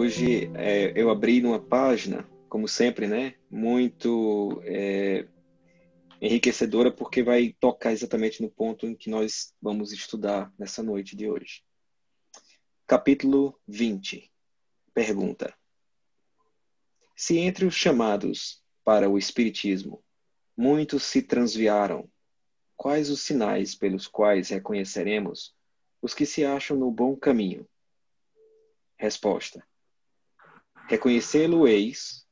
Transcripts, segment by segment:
Hoje eu abri numa página, como sempre, né? Muito enriquecedora, porque vai tocar exatamente no ponto em que nós vamos estudar nessa noite de hoje. Capítulo 20. Pergunta: se entre os chamados para o Espiritismo muitos se transviaram, quais os sinais pelos quais reconheceremos os que se acham no bom caminho? Resposta: reconhecê-lo-eis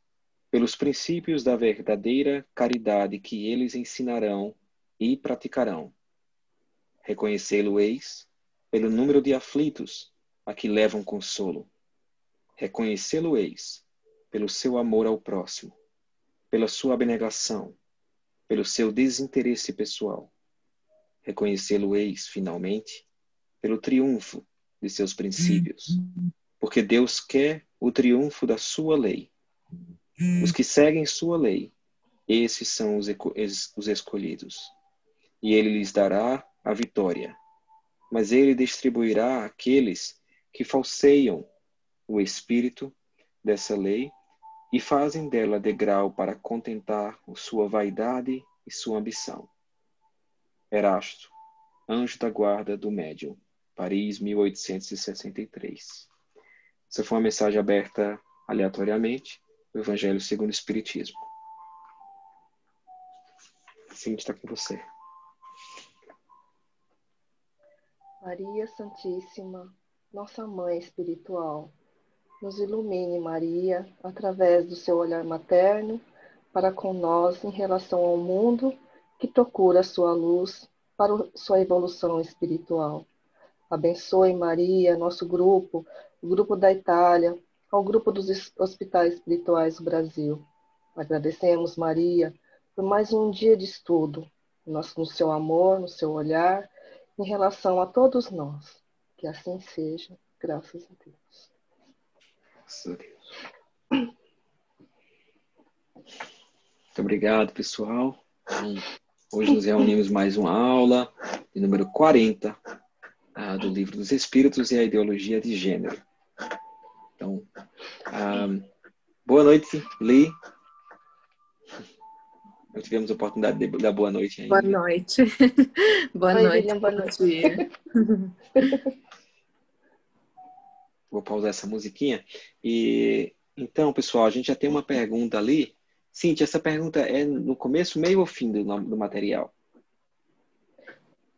pelos princípios da verdadeira caridade que eles ensinarão e praticarão. Reconhecê-lo-eis pelo número de aflitos a que levam consolo. Reconhecê-lo-eis pelo seu amor ao próximo, pela sua abnegação, pelo seu desinteresse pessoal. Reconhecê-lo-eis, finalmente, pelo triunfo de seus princípios, porque Deus quer o triunfo da sua lei. Os que seguem sua lei, esses são os escolhidos. E ele lhes dará a vitória. Mas ele distribuirá àqueles que falseiam o espírito dessa lei e fazem dela degrau para contentar sua vaidade e sua ambição. Erasto, Anjo da Guarda do Médium, Paris, 1863. Essa foi uma mensagem aberta aleatoriamente do Evangelho segundo o Espiritismo. Sim, está com você. Maria Santíssima, nossa Mãe espiritual, nos ilumine, Maria, através do seu olhar materno, para com nós em relação ao mundo que procura a sua luz para sua evolução espiritual. Abençoe, Maria, nosso grupo, o grupo da Itália, ao grupo dos hospitais espirituais do Brasil. Agradecemos, Maria, por mais um dia de estudo, no seu amor, no seu olhar, em relação a todos nós. Que assim seja, graças a Deus. Graças a Deus. Muito obrigado, pessoal. Hoje nos reunimos mais uma aula, de número 40, do Livro dos Espíritos e a Ideologia de Gênero. Então, boa noite, Li. Não tivemos a oportunidade de dar boa noite ainda. Boa noite. Boa Oi, noite. William, boa noite. Bom dia. Vou pausar essa musiquinha. E então, pessoal, a gente já tem uma pergunta ali. Cíntia, essa pergunta é no começo, meio ou fim do material?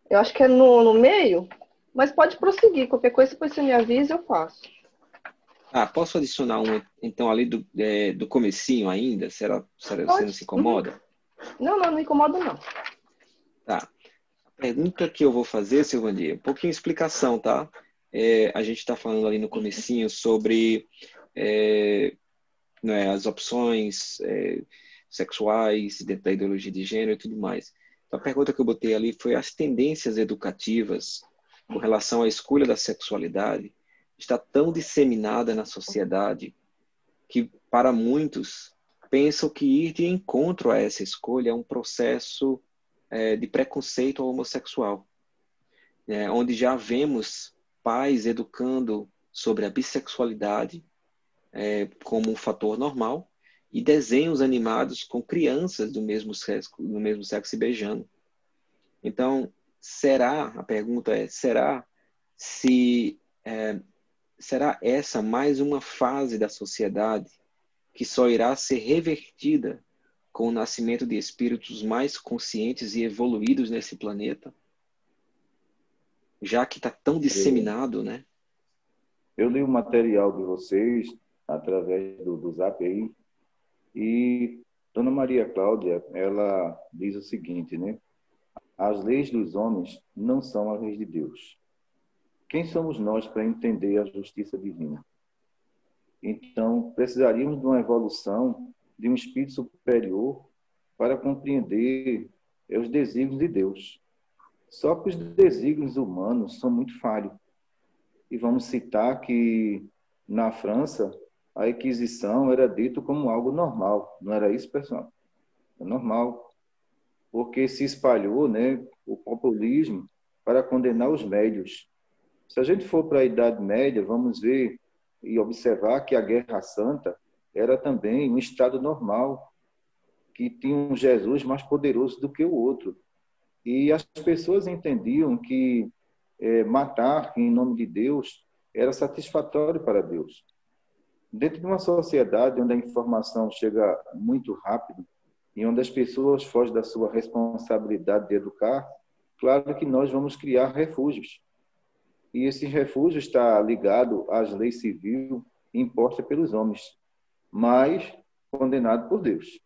Eu acho que é no meio, mas pode prosseguir. Qualquer coisa, depois você me avisa, eu faço. Posso adicionar uma, então, ali do comecinho ainda? Será você não se incomoda? Não incomoda, não. Tá. A pergunta que eu vou fazer, Silvani, um pouquinho de explicação, tá? A gente está falando ali no comecinho sobre as opções sexuais dentro da ideologia de gênero e tudo mais. Então, a pergunta que eu botei ali foi as tendências educativas com relação à escolha da sexualidade está tão disseminada na sociedade que, para muitos, pensam que ir de encontro a essa escolha é um processo de preconceito ao homossexual, onde já vemos pais educando sobre a bissexualidade como um fator normal e desenhos animados com crianças do mesmo sexo se beijando. Então, a pergunta é, será essa mais uma fase da sociedade que só irá ser revertida com o nascimento de espíritos mais conscientes e evoluídos nesse planeta? Já que está tão disseminado, né? Eu li o material de vocês através do Zap aí, e Dona Maria Cláudia, ela diz o seguinte, né? As leis dos homens não são as leis de Deus. Quem somos nós para entender a justiça divina? Então, precisaríamos de uma evolução de um espírito superior para compreender os desígnios de Deus. Só que os desígnios humanos são muito falhos. E vamos citar que, na França, a Inquisição era dito como algo normal. Não era isso, pessoal? É normal. Porque se espalhou, né, o populismo para condenar os médios. Se a gente for para a Idade Média, vamos ver e observar que a Guerra Santa era também um estado normal, que tinha um Jesus mais poderoso do que o outro. E as pessoas entendiam que matar em nome de Deus era satisfatório para Deus. Dentro de uma sociedade onde a informação chega muito rápido e onde as pessoas fogem da sua responsabilidade de educar, claro que nós vamos criar refúgios. E esse refúgio está ligado às leis civis impostas pelos homens, mas condenado por Deus.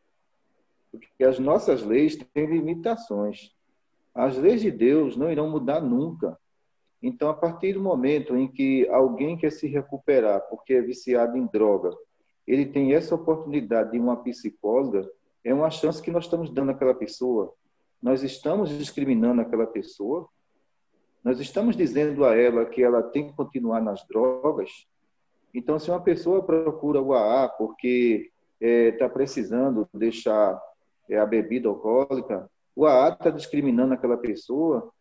Porque as nossas leis têm limitações. As leis de Deus não irão mudar nunca. Então, a partir do momento em que alguém quer se recuperar porque é viciado em droga, ele tem essa oportunidade de uma psicóloga, é uma chance que nós estamos dando àquela pessoa. Nós estamos discriminando aquela pessoa, nós estamos dizendo a ela que ela tem que continuar nas drogas. Então, se uma pessoa procura o AA porque está precisando deixar a bebida alcoólica, o AA está discriminando aquela pessoa,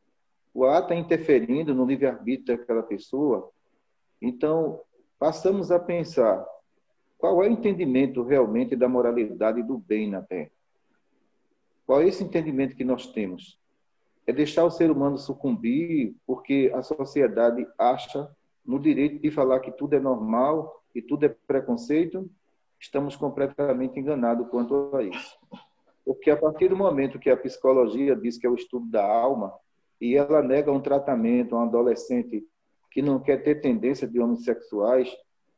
o AA está interferindo no livre-arbítrio daquela pessoa. Então, passamos a pensar qual é o entendimento realmente da moralidade e do bem na Terra. Qual é esse entendimento que nós temos? É deixar o ser humano sucumbir porque a sociedade acha no direito de falar que tudo é normal e tudo é preconceito? Estamos completamente enganados quanto a isso. Porque a partir do momento que a psicologia diz que é o estudo da alma e ela nega um tratamento a um adolescente que não quer ter tendência de homossexuais,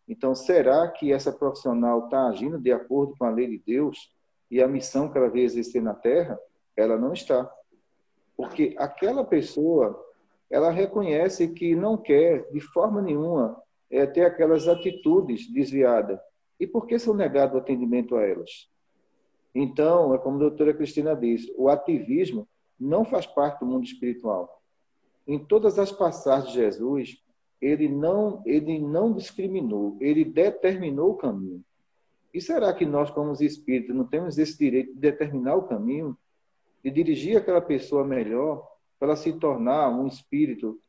então será que essa profissional está agindo de acordo com a lei de Deus e a missão que ela veio exercer na Terra? Ela não está. Porque aquela pessoa, ela reconhece que não quer, de forma nenhuma, ter aquelas atitudes desviadas. E por que são negado o atendimento a elas? Então, é como a doutora Cristina diz, o ativismo não faz parte do mundo espiritual. Em todas as passagens de Jesus, ele não discriminou, ele determinou o caminho. E será que nós, como os espíritos, não temos esse direito de determinar o caminho, de dirigir aquela pessoa melhor, para ela se tornar um espírito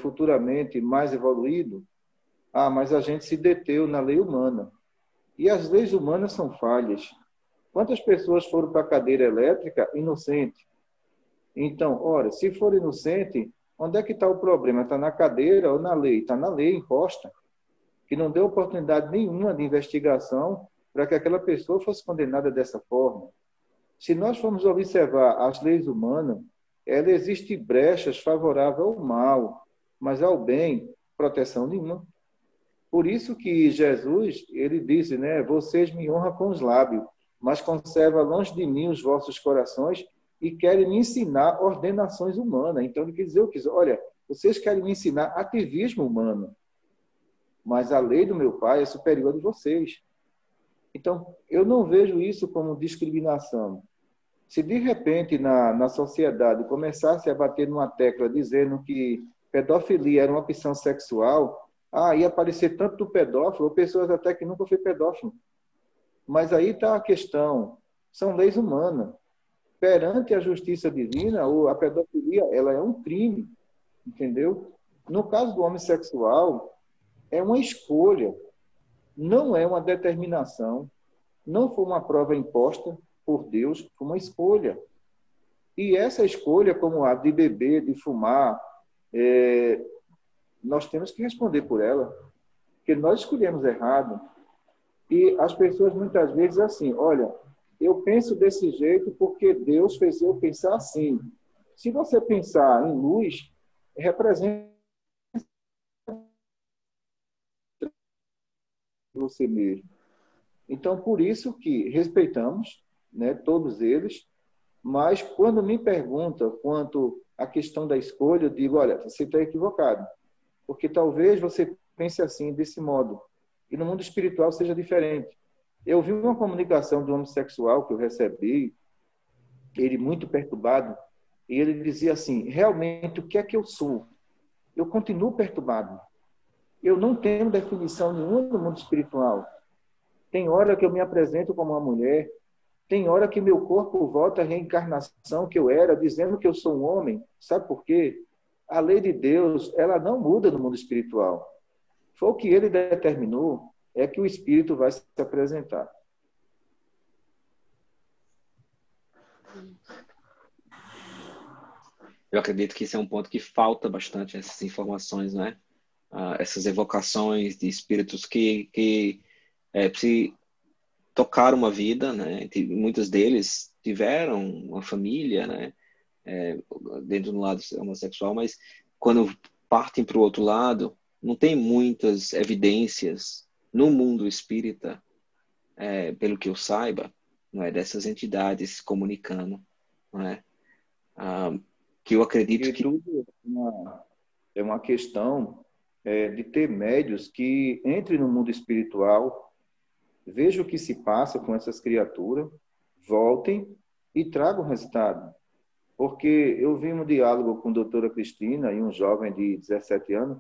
futuramente mais evoluído? Ah, mas a gente se deteu na lei humana. E as leis humanas são falhas. Quantas pessoas foram para a cadeira elétrica inocente? Então, ora, se for inocente, onde é que está o problema? Está na cadeira ou na lei? Está na lei imposta, que não deu oportunidade nenhuma de investigação para que aquela pessoa fosse condenada dessa forma. Se nós formos observar as leis humanas, ela existe brechas favoráveis ao mal, mas ao bem, proteção nenhuma. Por isso que Jesus, ele disse, né, vocês me honram com os lábios, mas conserva longe de mim os vossos corações e querem me ensinar ordenações humanas. Então, ele quer dizer, olha, vocês querem me ensinar ativismo humano, mas a lei do meu Pai é superior de vocês. Então, eu não vejo isso como discriminação. Se, de repente, na sociedade começasse a bater numa tecla dizendo que pedofilia era uma opção sexual, ia aparecer tanto do pedófilo, ou pessoas até que nunca foi pedófilo. Mas aí está a questão, são leis humanas. Perante a justiça divina, a pedofilia ela é um crime, entendeu? No caso do homossexual, é uma escolha, não é uma determinação, não foi uma prova imposta por Deus, foi uma escolha. E essa escolha, como a de beber, de fumar, nós temos que responder por ela, porque nós escolhemos errado. E as pessoas muitas vezes assim, olha, eu penso desse jeito porque Deus fez eu pensar assim. Se você pensar em luz, representa você mesmo. Então, por isso que respeitamos, né, todos eles, mas quando me perguntam quanto à questão da escolha, eu digo, olha, você está equivocado, porque talvez você pense assim, desse modo, e no mundo espiritual seja diferente. Eu vi uma comunicação do homossexual que eu recebi, ele muito perturbado, e ele dizia assim, realmente, o que é que eu sou? Eu continuo perturbado. Eu não tenho definição nenhuma no mundo espiritual. Tem hora que eu me apresento como uma mulher, tem hora que meu corpo volta à reencarnação que eu era, dizendo que eu sou um homem. Sabe por quê? A lei de Deus, ela não muda no mundo espiritual. foi o que ele determinou, é que o espírito vai se apresentar. Eu acredito que esse é um ponto que falta bastante, essas informações, né? Essas evocações de espíritos que se tocaram uma vida, né? Muitos deles tiveram uma família, né? Dentro do lado homossexual, mas quando partem para o outro lado, não tem muitas evidências no mundo espírita, pelo que eu saiba, não é, dessas entidades se comunicando, não é? Que eu acredito que tudo é uma questão de ter médios que entrem no mundo espiritual, vejam o que se passa com essas criaturas, voltem e tragam o resultado. Porque eu vi um diálogo com a doutora Cristina e um jovem de 17 anos,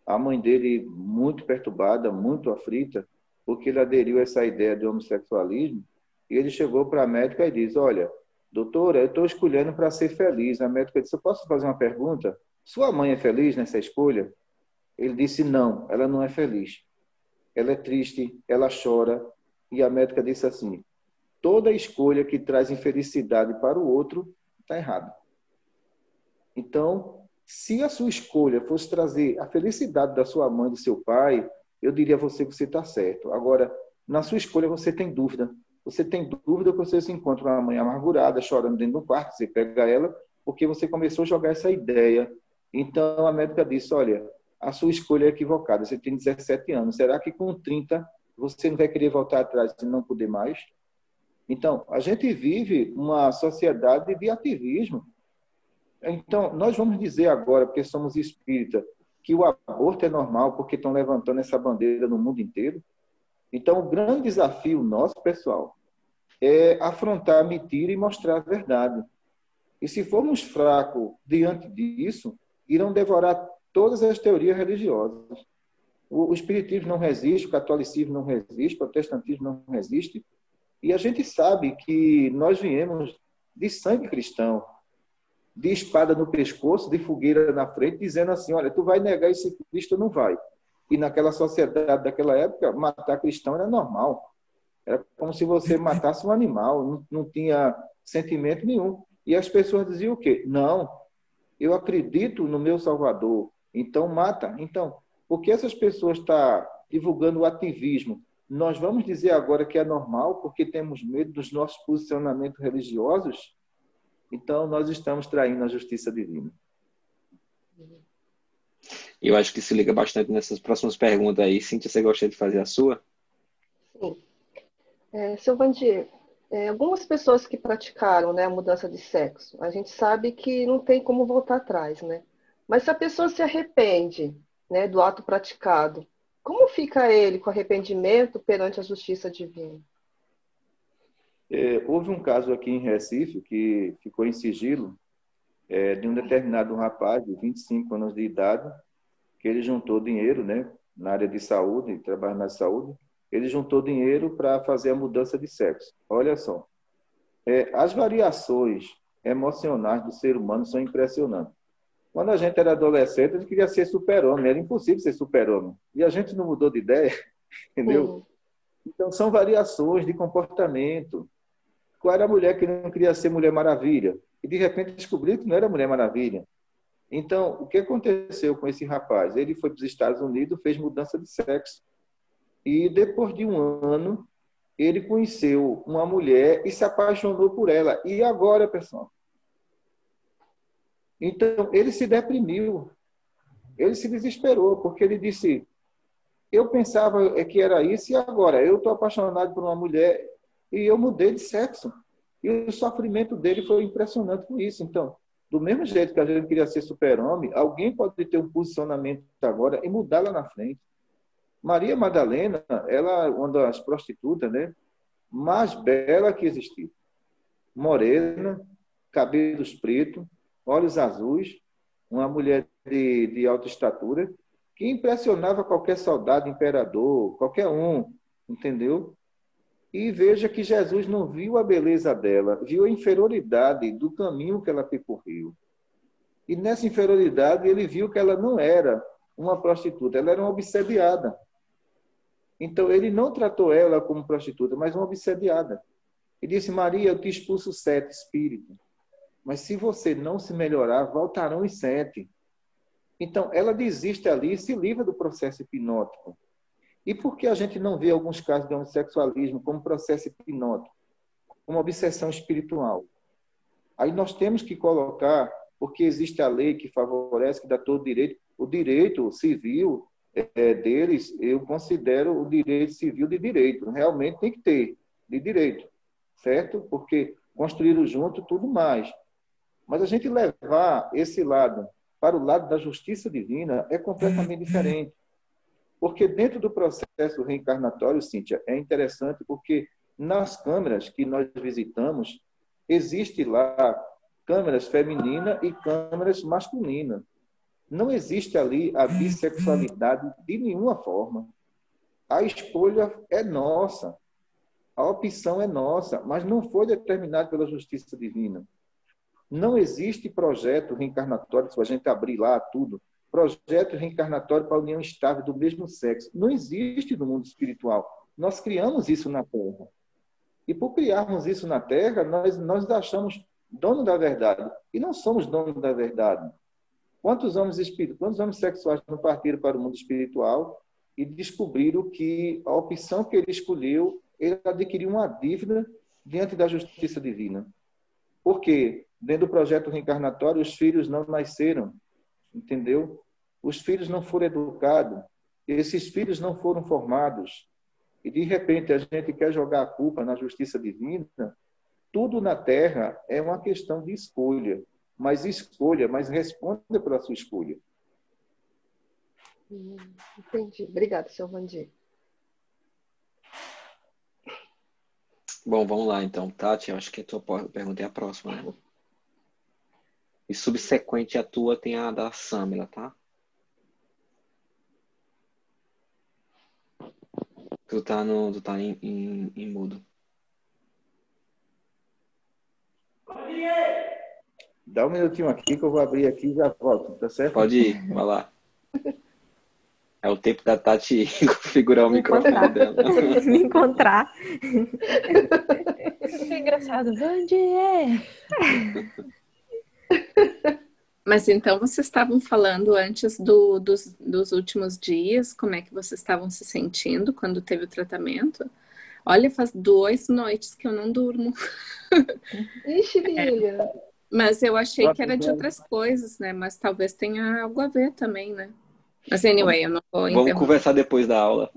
a mãe dele muito perturbada, muito aflita, porque ele aderiu a essa ideia de homossexualismo, e ele chegou para a médica e disse, olha, doutora, eu estou escolhendo para ser feliz. A médica disse, eu posso fazer uma pergunta? Sua mãe é feliz nessa escolha? Ele disse, não, ela não é feliz. Ela é triste, ela chora. E a médica disse assim, toda escolha que traz infelicidade para o outro está errada. Então, se a sua escolha fosse trazer a felicidade da sua mãe, do seu pai, eu diria a você que você está certo. Agora, na sua escolha você tem dúvida. Você tem dúvida que você se encontra uma mãe amargurada, chorando dentro do quarto, você pega ela, porque você começou a jogar essa ideia. Então, a médica disse, olha, a sua escolha é equivocada, você tem 17 anos. Será que com 30 você não vai querer voltar atrás e não poder mais? Então, a gente vive uma sociedade de ativismo. Então, nós vamos dizer agora, porque somos espírita, que o aborto é normal, porque estão levantando essa bandeira no mundo inteiro. Então, o grande desafio nosso, pessoal, é afrontar a mentira e mostrar a verdade. E se formos fracos diante disso, irão devorar todas as teorias religiosas. O espiritismo não resiste, o catolicismo não resiste, o protestantismo não resiste. E a gente sabe que nós viemos de sangue cristão, de espada no pescoço, de fogueira na frente, dizendo assim, olha, tu vai negar esse Cristo, não vai. E naquela sociedade daquela época, matar cristão era normal. Era como se você matasse um animal, não tinha sentimento nenhum. E as pessoas diziam o quê? Não, eu acredito no meu Salvador, então mata. Então, por que essas pessoas estão divulgando o ativismo? Nós vamos dizer agora que é normal porque temos medo dos nossos posicionamentos religiosos? Então, nós estamos traindo a justiça divina. eu acho que se liga bastante nessas próximas perguntas aí. Cíntia, você gostaria de fazer a sua? Sim. Seu Vandir, algumas pessoas que praticaram, né, a mudança de sexo, a gente sabe que não tem como voltar atrás, né? Mas se a pessoa se arrepende, né, do ato praticado, como fica ele com arrependimento perante a justiça divina? Houve um caso aqui em Recife que ficou em sigilo de um determinado rapaz de 25 anos de idade, que ele juntou dinheiro, né, na área de saúde, trabalha na saúde, ele juntou dinheiro para fazer a mudança de sexo. Olha só, as variações emocionais do ser humano são impressionantes. Quando a gente era adolescente, a gente queria ser super-homem, era impossível ser super-homem. E a gente não mudou de ideia, entendeu? Então, são variações de comportamento. Qual era a mulher que não queria ser Mulher Maravilha? E, de repente, descobriu que não era Mulher Maravilha. Então, o que aconteceu com esse rapaz? Ele foi para os Estados Unidos, fez mudança de sexo. E, depois de um ano, ele conheceu uma mulher e se apaixonou por ela. E agora, pessoal? Então, ele se deprimiu. Ele se desesperou, porque ele disse, eu pensava que era isso e agora? Eu estou apaixonado por uma mulher e eu mudei de sexo. E o sofrimento dele foi impressionante com isso. Então, do mesmo jeito que a gente queria ser super-homem, alguém pode ter um posicionamento agora e mudar lá na frente. Maria Madalena, ela é uma das prostitutas, né, mais bela que existiu. Morena, cabelos pretos, olhos azuis, uma mulher de alta estatura, que impressionava qualquer soldado, imperador, qualquer um, entendeu? E veja que Jesus não viu a beleza dela, viu a inferioridade do caminho que ela percorreu. E nessa inferioridade ele viu que ela não era uma prostituta, ela era uma obsediada. Então, ele não tratou ela como prostituta, mas uma obsediada. Ele disse, Maria, eu te expulso 7 espíritos, mas se você não se melhorar, voltarão os 7. Então, ela desiste ali e se livra do processo hipnótico. E por que a gente não vê alguns casos de homossexualismo como processo hipnótico, como obsessão espiritual? Aí nós temos que colocar, porque existe a lei que favorece, que dá todo o direito civil deles, eu considero o direito civil de direito. Realmente tem que ter, de direito, certo? Porque construíram junto tudo mais. Mas a gente levar esse lado para o lado da justiça divina é completamente diferente. Porque dentro do processo reencarnatório, Cíntia, é interessante porque nas câmeras que nós visitamos, existe lá câmeras femininas e câmeras masculinas. Não existe ali a bissexualidade de nenhuma forma. A escolha é nossa. A opção é nossa, mas não foi determinada pela justiça divina. Não existe projeto reencarnatório, se a gente abrir lá tudo, projeto reencarnatório para a união estável do mesmo sexo. Não existe no mundo espiritual. Nós criamos isso na Terra. E por criarmos isso na Terra, nós achamos dono da verdade. E não somos dono da verdade. Quantos homens sexuais não partiram para o mundo espiritual e descobriram que a opção que ele escolheu, ele adquiriu uma dívida diante da justiça divina? Por quê? Dentro do projeto reencarnatório, os filhos não nasceram, entendeu? Os filhos não foram educados, esses filhos não foram formados. E, de repente, a gente quer jogar a culpa na justiça divina. Tudo na Terra é uma questão de escolha. Mas responda pela sua escolha. Entendi. Obrigada, seu Vandir. Bom, vamos lá então, Tati. Eu acho que a tua pergunta é a próxima, né? E subsequente à tua tem a da Samila, tá? Tu tá em mudo. Dá um minutinho aqui que eu vou abrir aqui e já volto, tá certo? Pode ir, vai lá. É o tempo da Tati configurar o microfone dela. Me encontrar. Que engraçado. Vandir! Mas então vocês estavam falando antes dos últimos dias, como é que vocês estavam se sentindo quando teve o tratamento? Olha, faz 2 noites que eu não durmo. Ixi, Lília. Mas eu achei que era de outras coisas, né? Mas talvez tenha algo a ver também, né? Mas anyway, eu não vou Vamos conversar depois da aula.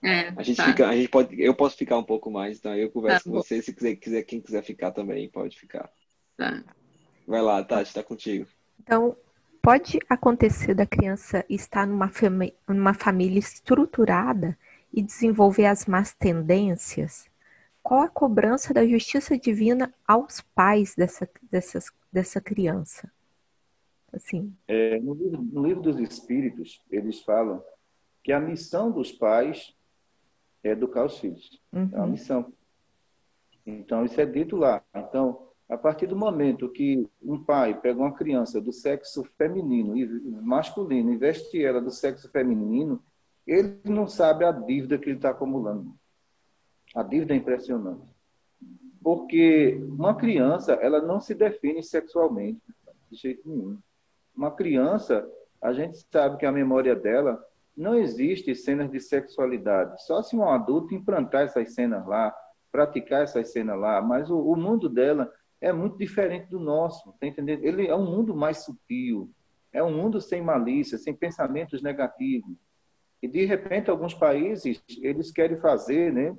Eu posso ficar um pouco mais, então eu converso com você. Se quem quiser ficar também, pode ficar. Tá. Vai lá, Tati, tá contigo. Então, pode acontecer da criança estar numa família estruturada e desenvolver as más tendências? Qual a cobrança da justiça divina aos pais dessa criança? Assim. No livro dos Espíritos, eles falam que a missão dos pais é educar os filhos. Uhum. É uma missão. Então, isso é dito lá. Então, a partir do momento que um pai pega uma criança do sexo feminino e masculino e veste ela do sexo feminino, ele não sabe a dívida que ele está acumulando. A dívida é impressionante. Porque uma criança, ela não se define sexualmente, de jeito nenhum. Uma criança, a gente sabe que a memória dela não existe cenas de sexualidade. Só se um adulto implantar essas cenas lá, praticar essas cenas lá, mas o mundo dela é muito diferente do nosso, tá entendendo? Ele é um mundo mais sutil, é um mundo sem malícia, sem pensamentos negativos. E, de repente, alguns países, eles querem fazer, né,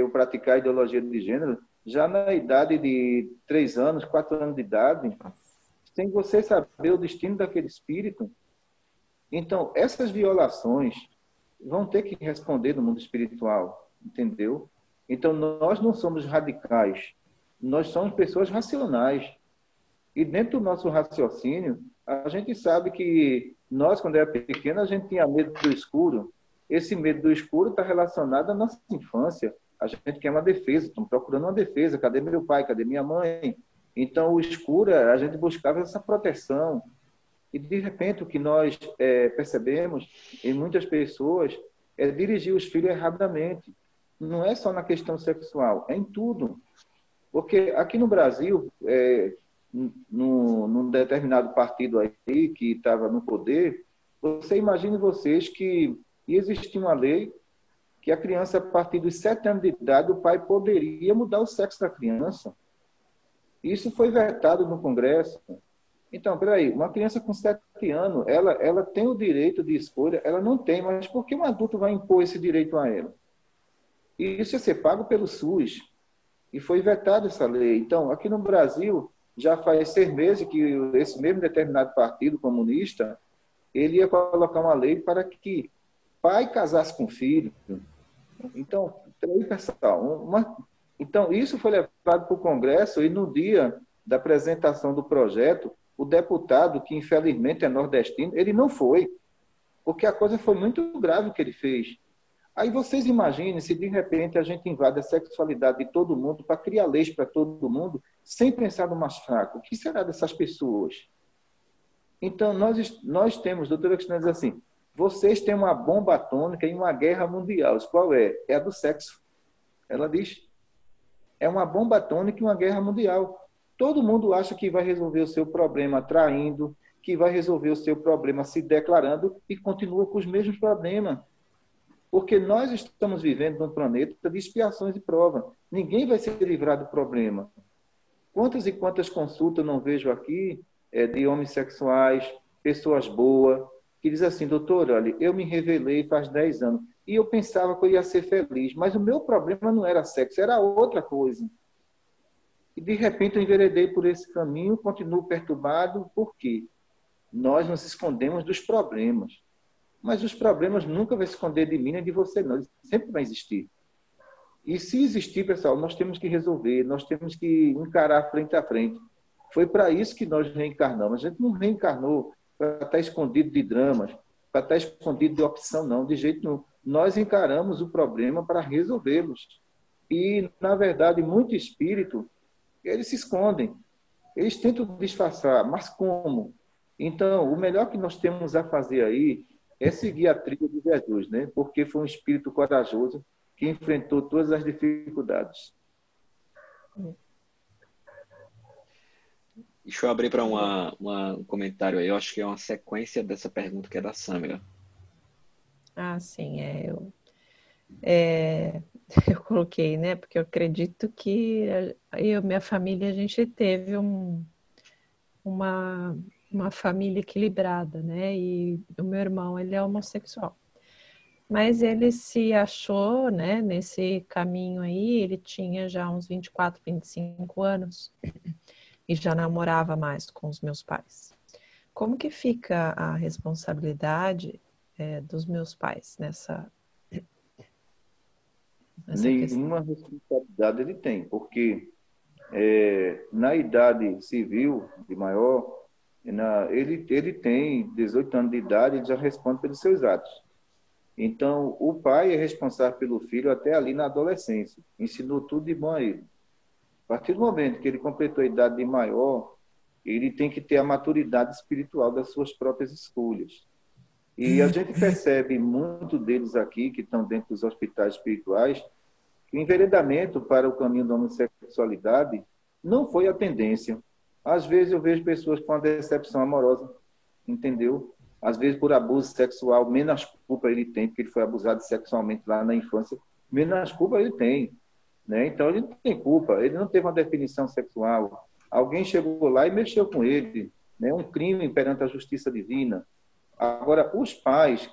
o praticar a ideologia de gênero já na idade de 3 anos, 4 anos de idade, sem você saber o destino daquele espírito. Então, essas violações vão ter que responder no mundo espiritual, entendeu? Então, nós não somos radicais, nós somos pessoas racionais. E dentro do nosso raciocínio, a gente sabe que nós, quando era pequeno, a gente tinha medo do escuro. Esse medo do escuro está relacionado à nossa infância. A gente quer uma defesa, estamos procurando uma defesa. Cadê meu pai? Cadê minha mãe? Então, o escuro, a gente buscava essa proteção. E, de repente, o que nós percebemos em muitas pessoas é dirigir os filhos erradamente. Não é só na questão sexual, é em tudo. Porque aqui no Brasil, num determinado partido aí que estava no poder, você imagine vocês que ia existir uma lei que a criança, a partir dos 7 anos de idade, o pai poderia mudar o sexo da criança. Isso foi vetado no Congresso. Então, peraí, uma criança com 7 anos, ela tem o direito de escolha, ela não tem, mas por que um adulto vai impor esse direito a ela? E isso ia ser pago pelo SUS. E foi vetada essa lei. Então, aqui no Brasil, já faz 6 meses que esse mesmo determinado partido comunista, ele ia colocar uma lei para que pai casasse com filho. Então, peraí, pessoal, então, isso foi levado para o Congresso e no dia da apresentação do projeto, o deputado, que infelizmente é nordestino, ele não foi, porque a coisa foi muito grave o que ele fez. Aí vocês imaginem se de repente a gente invade a sexualidade de todo mundo para criar leis para todo mundo, sem pensar no mais fraco. O que será dessas pessoas? Então, nós temos, doutora Cristina diz assim, vocês têm uma bomba atômica em uma guerra mundial. Qual é? É a do sexo. Ela diz, é uma bomba atômica em uma guerra mundial. Todo mundo acha que vai resolver o seu problema traindo, que vai resolver o seu problema se declarando e continua com os mesmos problemas. Porque nós estamos vivendo num planeta de expiações e provas. Ninguém vai se livrar do problema. Quantas e quantas consultas eu não vejo aqui de homossexuais, pessoas boas, que dizem assim, doutor, olha, eu me revelei faz 10 anos e eu pensava que eu ia ser feliz, mas o meu problema não era sexo, era outra coisa. E, de repente, eu enveredei por esse caminho, continuo perturbado, por quê? Nós nos escondemos dos problemas. Mas os problemas nunca vão se esconder de mim nem de você, não. Eles sempre vão existir. E se existir, pessoal, nós temos que resolver, nós temos que encarar frente a frente. Foi para isso que nós reencarnamos. A gente não reencarnou para estar escondido de dramas, para estar escondido de opção, não, de jeito nenhum. Nós encaramos o problema para resolvê-los. E, na verdade, muito espírito, eles se escondem. Eles tentam disfarçar, mas como? Então, o melhor que nós temos a fazer aí é seguir a trilha de Jesus, né? Porque foi um espírito corajoso que enfrentou todas as dificuldades. Deixa eu abrir para um comentário aí. Eu acho que é uma sequência dessa pergunta que é da Sâmira. Ah, sim, eu coloquei, né? Porque eu acredito que eu e minha família, a gente teve uma família equilibrada, né? E o meu irmão, ele é homossexual. Mas ele se achou, né, nesse caminho aí, ele tinha já uns 24, 25 anos e já namorava mais com os meus pais. Como que fica a responsabilidade dos meus pais nessa Nenhuma responsabilidade ele tem, porque na idade civil de maior, ele tem 18 anos de idade, ele já responde pelos seus atos. Então, o pai é responsável pelo filho até ali na adolescência. Ensinou tudo de bom a ele. A partir do momento que ele completou a idade de maior, ele tem que ter a maturidade espiritual das suas próprias escolhas. E a gente percebe muito deles aqui, que estão dentro dos hospitais espirituais, que o enveredamento para o caminho da homossexualidade não foi a tendência. Às vezes eu vejo pessoas com uma decepção amorosa, entendeu? Às vezes por abuso sexual, menos culpa ele tem, porque ele foi abusado sexualmente lá na infância, menos culpa ele tem, né? Então ele não tem culpa, ele não teve uma definição sexual. Alguém chegou lá e mexeu com ele, né? Um crime perante a justiça divina. Agora, os pais,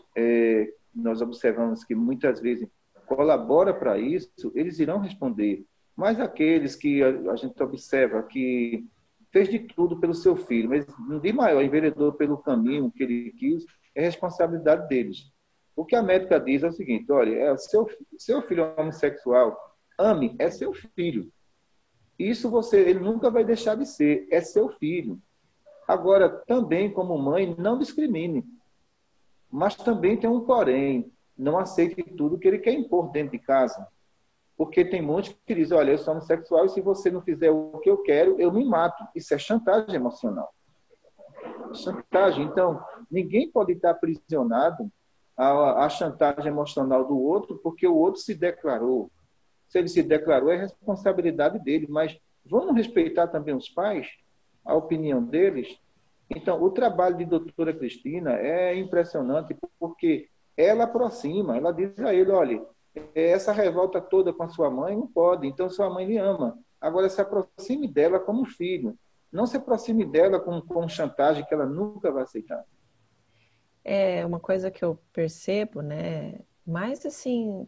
nós observamos que muitas vezes colaboram para isso, eles irão responder. Mas aqueles que a gente observa que fez de tudo pelo seu filho, mas de maior enveredou pelo caminho que ele quis, é responsabilidade deles. O que a médica diz é o seguinte, olha, seu filho é homossexual, ame, é seu filho. Isso ele nunca vai deixar de ser, é seu filho. Agora, também como mãe, não discrimine. Mas também tem um porém, não aceite tudo que ele quer impor dentro de casa. Porque tem muitos que dizem, olha, eu sou homossexual e se você não fizer o que eu quero, eu me mato. Isso é chantagem emocional. chantagem. Então, ninguém pode estar aprisionado à chantagem emocional do outro, porque o outro se declarou. Se ele se declarou, é responsabilidade dele, mas vamos respeitar também os pais, a opinião deles. Então, o trabalho de doutora Cristina é impressionante, porque ela aproxima, ela diz a ele, olha, essa revolta toda com a sua mãe não pode, então sua mãe lhe ama. Agora, se aproxime dela como filho, não se aproxime dela com chantagem que ela nunca vai aceitar. É uma coisa que eu percebo, né, mais assim,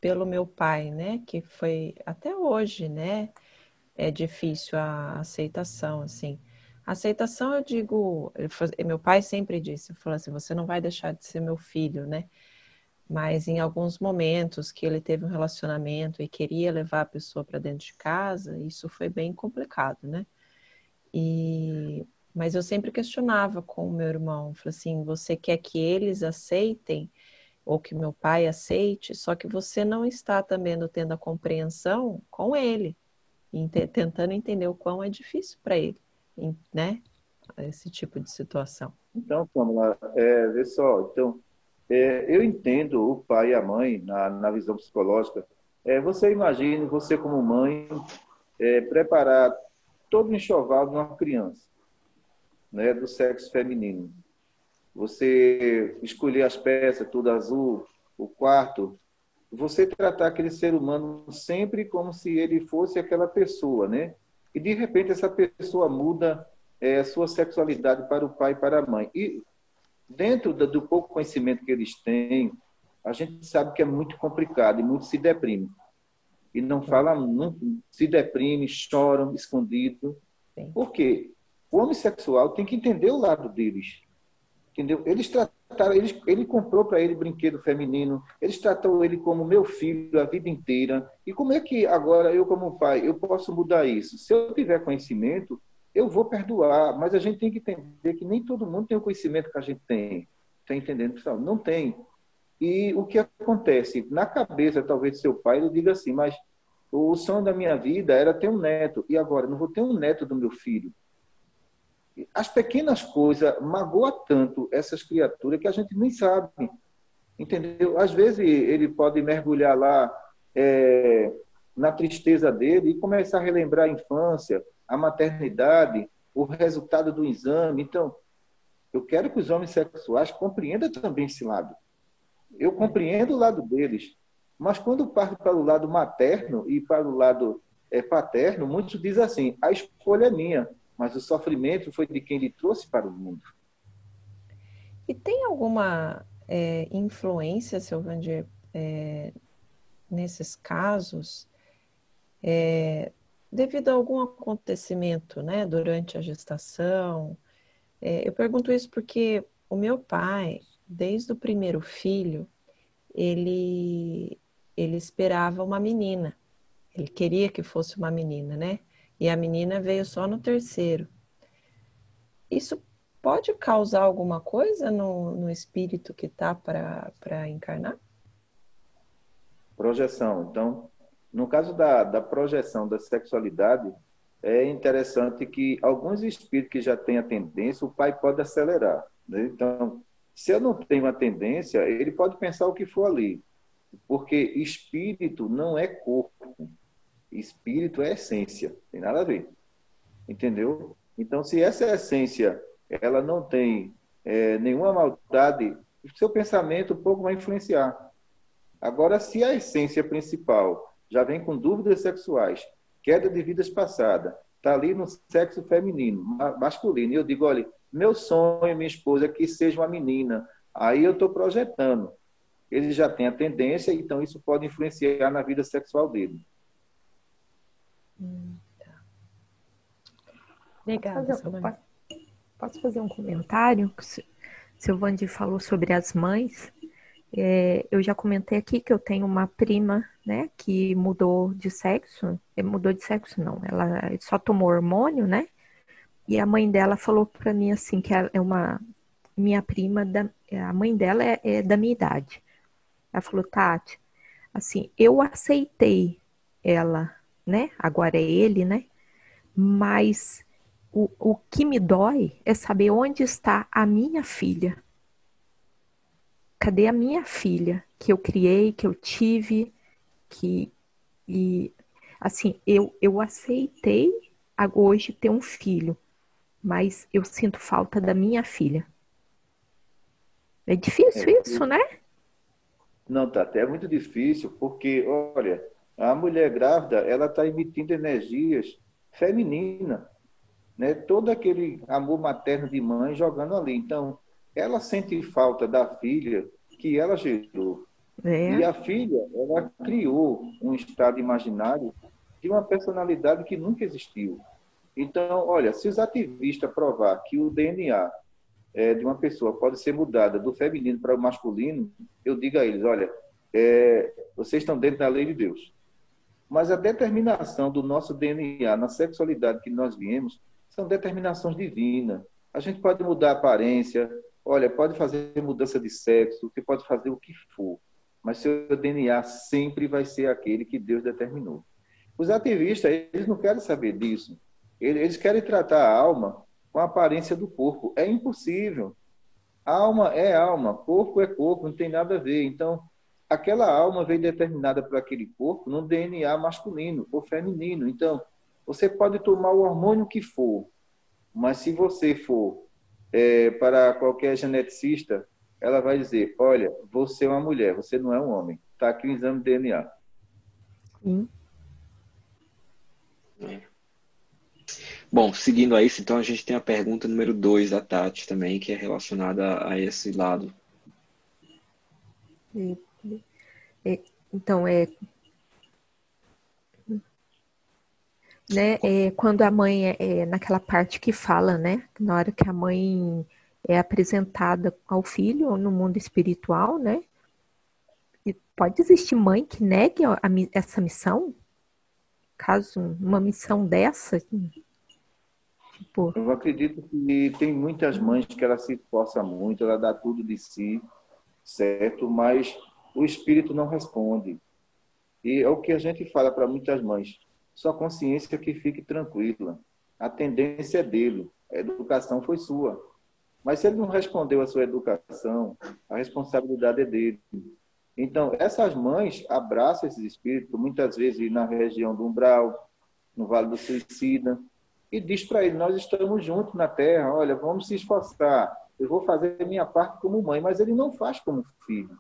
pelo meu pai, né, que foi até hoje, né, é difícil a aceitação, assim. A aceitação, eu digo, meu pai sempre disse, falou assim, você não vai deixar de ser meu filho, né? Mas em alguns momentos que ele teve um relacionamento e queria levar a pessoa para dentro de casa, isso foi bem complicado, né? Mas eu sempre questionava com o meu irmão, falei assim, você quer que eles aceitem ou que meu pai aceite, só que você não está também tendo a compreensão com ele, tentando entender o quão é difícil para ele, né? Esse tipo de situação. Então, Pamela, vê só, então, eu entendo o pai e a mãe na visão psicológica. Você imagine, você como mãe, preparar todo o enxoval de uma criança, né, do sexo feminino. Você escolher as peças, tudo azul, o quarto, você tratar aquele ser humano sempre como se ele fosse aquela pessoa, né? E de repente essa pessoa muda a sua sexualidade para o pai e para a mãe. E dentro do pouco conhecimento que eles têm, a gente sabe que é muito complicado e muito se deprime. E não fala muito, se deprime, choram escondido. Sim. Por quê? O homossexual tem que entender o lado deles. Entendeu? Eles trataram, ele comprou para ele brinquedo feminino, eles tratam ele como meu filho a vida inteira. E como é que agora eu, como pai, eu posso mudar isso? Se eu tiver conhecimento, eu vou perdoar, mas a gente tem que entender que nem todo mundo tem o conhecimento que a gente tem. Está entendendo, pessoal? Não tem. E o que acontece? Na cabeça, talvez, do seu pai, ele diga assim, mas o sonho da minha vida era ter um neto, e agora não vou ter um neto do meu filho. As pequenas coisas magoam tanto essas criaturas que a gente nem sabe, entendeu? Às vezes ele pode mergulhar lá na tristeza dele e começar a relembrar a infância, a maternidade, o resultado do exame. Então, eu quero que os homens sexuais compreendam também esse lado. Eu compreendo o lado deles, mas quando parto para o lado materno e para o lado paterno, muitos dizem assim, a escolha é minha, mas o sofrimento foi de quem lhe trouxe para o mundo. E tem alguma influência, seu Vandir, nesses casos, devido a algum acontecimento, né, durante a gestação? Eu pergunto isso porque o meu pai, desde o primeiro filho, ele esperava uma menina. Ele queria que fosse uma menina, né? E a menina veio só no terceiro. Isso pode causar alguma coisa no espírito que está para encarnar? Projeção. Então, no caso da projeção da sexualidade, é interessante que alguns espíritos que já têm a tendência, o pai pode acelerar, né? Então, se eu não tenho a tendência, ele pode pensar o que for ali. Porque espírito não é corpo. Espírito é essência. Tem nada a ver. Entendeu? Então, se essa essência ela não tem nenhuma maldade, o seu pensamento um pouco vai influenciar. Agora, se a essência principal já vem com dúvidas sexuais, queda de vidas passadas, está ali no sexo feminino, masculino, e eu digo, olha, meu sonho, minha esposa, é que seja uma menina. Aí eu estou projetando. Ele já tem a tendência, então isso pode influenciar na vida sexual dele. Tá. Legal. Posso fazer um comentário? Seu Vandir falou sobre as mães. Eu já comentei aqui que eu tenho uma prima, né, que mudou de sexo. Mudou de sexo, não. Ela só tomou hormônio, né? E a mãe dela falou para mim assim, que é uma minha prima, a mãe dela é da minha idade. Ela falou, Tati, assim, eu aceitei ela, né? Agora é ele, né? Mas o que me dói é saber onde está a minha filha. Cadê a minha filha que eu criei, que eu tive, e assim, eu aceitei hoje ter um filho, mas eu sinto falta da minha filha. É difícil isso, né? Não, tá até muito difícil, porque, olha, a mulher grávida, ela está emitindo energias femininas, né? Todo aquele amor materno de mãe jogando ali. Então, ela sente falta da filha que ela gerou. E a filha, ela criou um estado imaginário de uma personalidade que nunca existiu. Então, olha, se os ativistas provar que o DNA de uma pessoa pode ser mudada do feminino para o masculino, eu digo a eles, olha, vocês estão dentro da lei de Deus. Mas a determinação do nosso DNA na sexualidade que nós viemos são determinações divinas. A gente pode mudar a aparência, olha, pode fazer mudança de sexo, você pode fazer o que for, mas seu DNA sempre vai ser aquele que Deus determinou. Os ativistas, eles não querem saber disso. Eles querem tratar a alma com a aparência do corpo. É impossível. Alma é alma, corpo é corpo, não tem nada a ver. Então, aquela alma veio determinada para aquele corpo no DNA masculino ou feminino. Então, você pode tomar o hormônio que for, mas se você for para qualquer geneticista, ela vai dizer, olha, você é uma mulher, você não é um homem. Está aqui o exame de DNA. Sim. Bom, seguindo a isso, então a gente tem a pergunta número 2 da Tati também, que é relacionada a esse lado. Então, né, quando a mãe naquela parte que fala, né, na hora que a mãe é apresentada ao filho no mundo espiritual, né, e pode existir mãe que negue essa missão? Caso uma missão dessa, tipo... Eu acredito que tem muitas mães que ela se esforça muito, ela dá tudo de si, certo? Mas o espírito não responde. E é o que a gente fala para muitas mães. Sua consciência que fique tranquila. A tendência é dele. A educação foi sua. Mas se ele não respondeu à sua educação, a responsabilidade é dele. Então, essas mães abraçam esses espíritos, muitas vezes na região do umbral, no Vale do Suicida, e diz para ele, nós estamos juntos na Terra, olha, vamos se esforçar, eu vou fazer a minha parte como mãe, mas ele não faz como filho.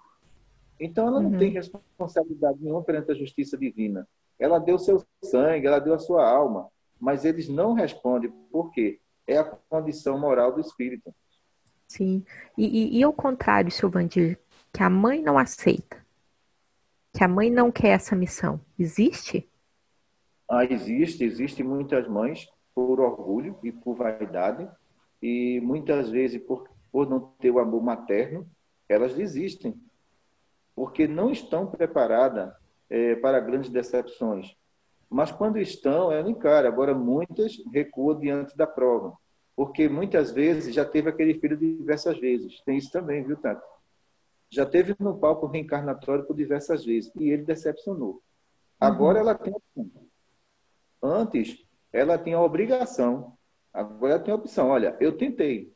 Então, ela não tem responsabilidade nenhuma perante a justiça divina. Ela deu seu sangue, ela deu a sua alma, mas eles não respondem. Por quê? É a condição moral do espírito. Sim. E ao contrário, seu Vandir, que a mãe não aceita, que a mãe não quer essa missão, existe? Existe muitas mães por orgulho e por vaidade, e muitas vezes por não ter o amor materno, elas desistem, porque não estão preparadas para grandes decepções. Mas quando estão, ela encara. Agora, muitas recuam diante da prova, porque muitas vezes já teve aquele filho diversas vezes. Tem isso também, viu, Tati? Já teve no palco reencarnatório por diversas vezes, e ele decepcionou. Agora ela tem a opção. Antes, ela tinha a obrigação. Agora ela tem a opção. Olha, eu tentei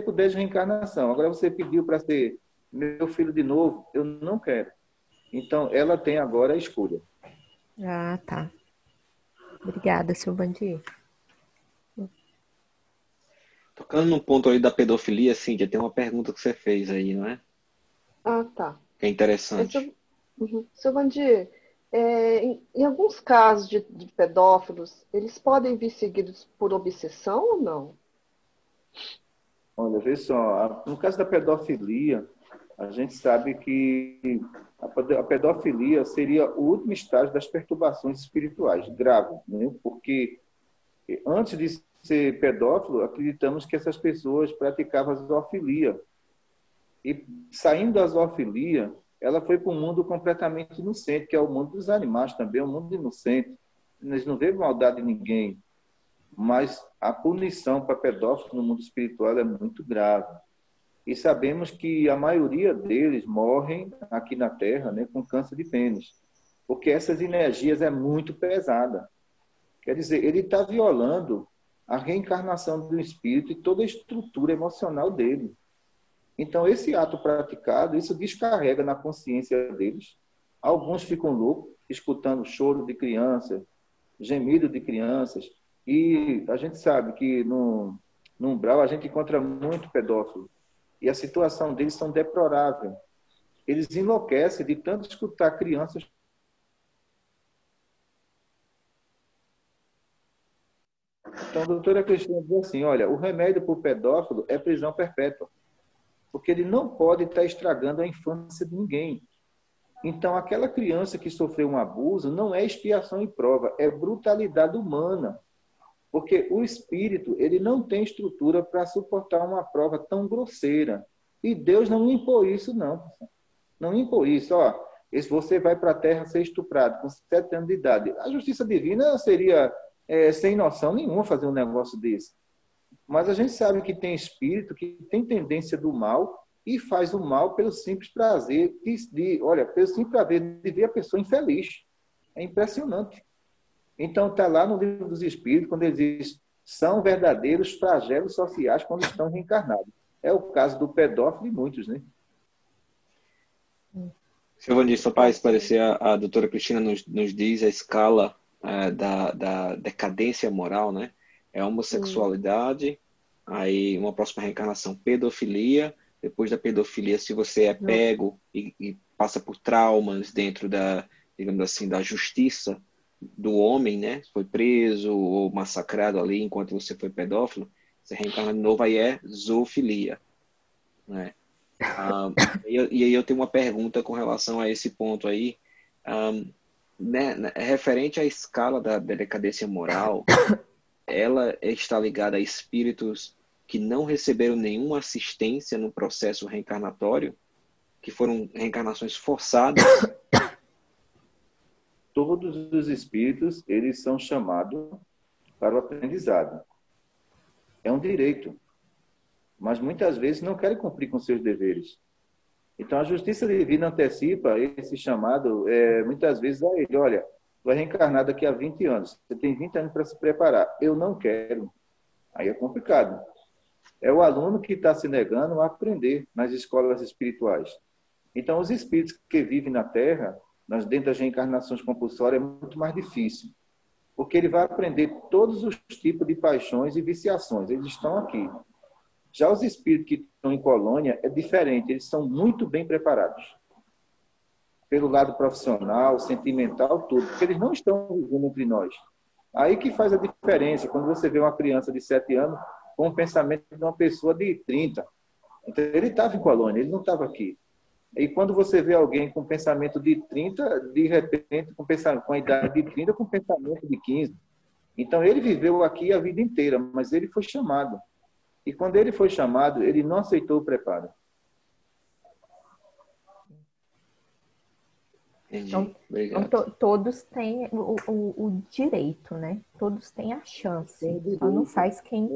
por 10 reencarnação. Agora você pediu para ser meu filho de novo. Eu não quero. Então, ela tem agora a escolha. Ah, tá. Obrigada, seu Vandir. Tocando no ponto ali da pedofilia, Cíntia, tem uma pergunta que você fez aí, não é? Ah, tá. Que é interessante. Seu Vandir, em alguns casos de pedófilos, eles podem vir seguidos por obsessão ou não? Olha, vê só, no caso da pedofilia, a gente sabe que a pedofilia seria o último estágio das perturbações espirituais, grave, né? Porque antes de ser pedófilo, acreditamos que essas pessoas praticavam a zoofilia. E saindo da zoofilia, ela foi para um mundo completamente inocente, que é o mundo dos animais também, um mundo inocente. Eles não veem maldade em ninguém. Mas a punição para pedófilo no mundo espiritual é muito grave. E sabemos que a maioria deles morrem aqui na Terra, né, com câncer de pênis. Porque essas energias é muito pesada. Quer dizer, ele está violando a reencarnação do espírito e toda a estrutura emocional dele. Então, esse ato praticado, isso descarrega na consciência deles. Alguns ficam loucos, escutando choro de crianças, gemido de crianças. E a gente sabe que no umbral a gente encontra muito pedófilo. E a situação deles são deplorável. Eles enlouquecem de tanto escutar crianças. Então, a doutora Cristina diz assim, olha, o remédio para o pedófilo é prisão perpétua. Porque ele não pode estar estragando a infância de ninguém. Então, aquela criança que sofreu um abuso não é expiação e prova, é brutalidade humana. Porque o espírito, ele não tem estrutura para suportar uma prova tão grosseira. E Deus não impôs isso, não. Não impôs isso. Ó, você vai para a terra ser estuprado com 7 anos de idade. A justiça divina seria sem noção nenhuma fazer um negócio desse. Mas a gente sabe que tem espírito que tem tendência do mal e faz o mal pelo simples prazer pelo simples prazer de ver a pessoa infeliz. É impressionante. Então, está lá no livro dos Espíritos, quando ele diz, são verdadeiros flagelos sociais quando estão reencarnados. É o caso do pedófilo e muitos, né? Silvani, só para esclarecer, a doutora Cristina nos diz a escala da decadência moral, né? É a homossexualidade, aí uma próxima reencarnação, pedofilia. Depois da pedofilia, se você é pego e passa por traumas dentro digamos assim, da justiça do homem, né? Foi preso ou massacrado ali enquanto você foi pedófilo, você reencarna de novo, aí é zoofilia, né? E aí eu tenho uma pergunta com relação a esse ponto aí, né, referente à escala da decadência moral. Ela está ligada a espíritos que não receberam nenhuma assistência no processo reencarnatório, que foram reencarnações forçadas. Todos os espíritos, eles são chamados para o aprendizado. É um direito. Mas muitas vezes não querem cumprir com seus deveres. Então a justiça divina antecipa esse chamado, muitas vezes a ele, olha, vai reencarnar daqui a 20 anos, você tem 20 anos para se preparar, eu não quero. Aí é complicado. É o aluno que está se negando a aprender nas escolas espirituais. Então os espíritos que vivem na Terra, dentro das reencarnações compulsórias, é muito mais difícil. Porque ele vai aprender todos os tipos de paixões e viciações, eles estão aqui. Já os espíritos que estão em colônia é diferente, eles são muito bem preparados. Pelo lado profissional, sentimental, tudo. Porque eles não estão vivendo entre nós. Aí que faz a diferença, quando você vê uma criança de 7 anos com o pensamento de uma pessoa de 30. Então, ele estava em colônia, ele não estava aqui. E quando você vê alguém com pensamento de 30, de repente, com a idade de 30, com pensamento de 15. Então, ele viveu aqui a vida inteira, mas ele foi chamado. E quando ele foi chamado, ele não aceitou o preparo. Entendi. Obrigado. Então, todos têm o direito, né? Todos têm a chance. Só não faz quem...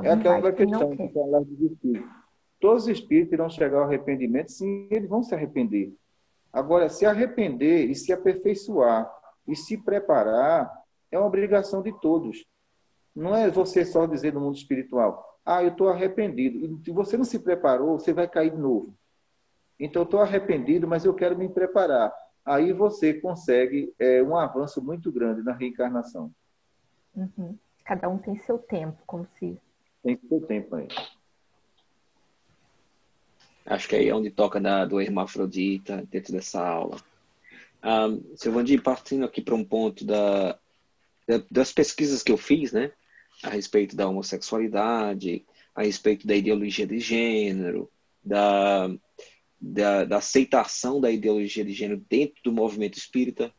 É aquela questão que falar dos espíritos. Todos os espíritos irão chegar ao arrependimento, sim, eles vão se arrepender. Agora, se arrepender e se aperfeiçoar e se preparar, é uma obrigação de todos. Não é você só dizer no mundo espiritual, eu estou arrependido. E se você não se preparou, você vai cair de novo. Então, eu estou arrependido, mas eu quero me preparar. Aí você consegue um avanço muito grande na reencarnação. Uhum. Cada um tem seu tempo, como se... Tem seu tempo aí. Acho que aí é onde toca do hermafrodita, dentro dessa aula. Silvandi, partindo aqui para um ponto das pesquisas que eu fiz, né? A respeito da homossexualidade, a respeito da ideologia de gênero, da aceitação da ideologia de gênero dentro do movimento espírita,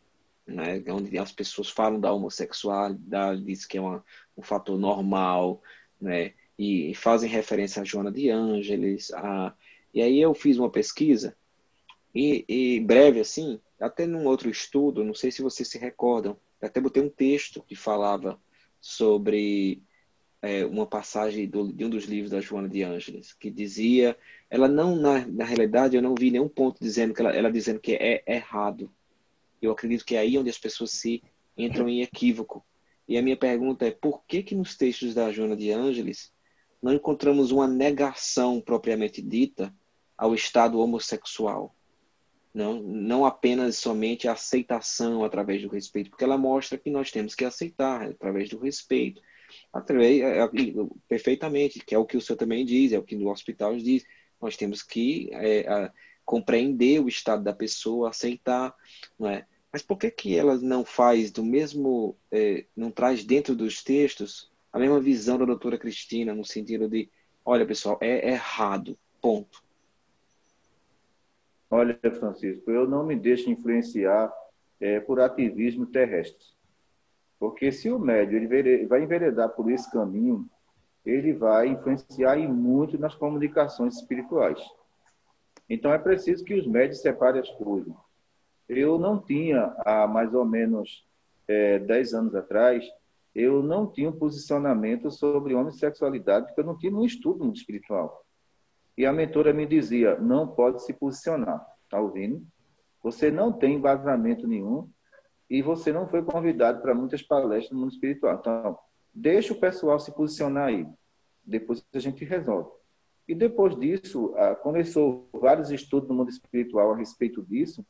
né? Onde as pessoas falam da homossexualidade, diz que é um fator normal, né? E fazem referência a Joana de Ângeles. E aí eu fiz uma pesquisa, e breve assim, até num outro estudo, não sei se vocês se recordam, eu até botei um texto que falava sobre uma passagem de um dos livros da Joana de Ângeles, que dizia, ela não, na realidade, eu não vi nenhum ponto dizendo que ela dizendo que é errado. Eu acredito que é aí onde as pessoas se entram em equívoco. E a minha pergunta é, por que que nos textos da Joana de Ângeles não encontramos uma negação propriamente dita ao estado homossexual? Não apenas somente a aceitação através do respeito, porque ela mostra que nós temos que aceitar através do respeito, perfeitamente, que é o que o senhor também diz, é o que no hospital diz, nós temos que compreender o estado da pessoa, aceitar, não é? Mas por que que ela não faz do mesmo, não traz dentro dos textos a mesma visão da doutora Cristina, no sentido de, olha pessoal, é errado, ponto. Olha, Francisco, eu não me deixo influenciar por ativismo terrestre. Porque se o médium ele vai enveredar por esse caminho, ele vai influenciar e muito nas comunicações espirituais. Então é preciso que os médios separem as coisas. Eu não tinha, há mais ou menos 10 anos atrás, eu não tinha um posicionamento sobre homossexualidade, porque eu não tinha um estudo no espiritual. E a mentora me dizia, não pode se posicionar, tá ouvindo? Você não tem embasamento nenhum e você não foi convidado para muitas palestras no mundo espiritual. Então, deixa o pessoal se posicionar aí. Depois a gente resolve. E depois disso, começou vários estudos no mundo espiritual a respeito disso,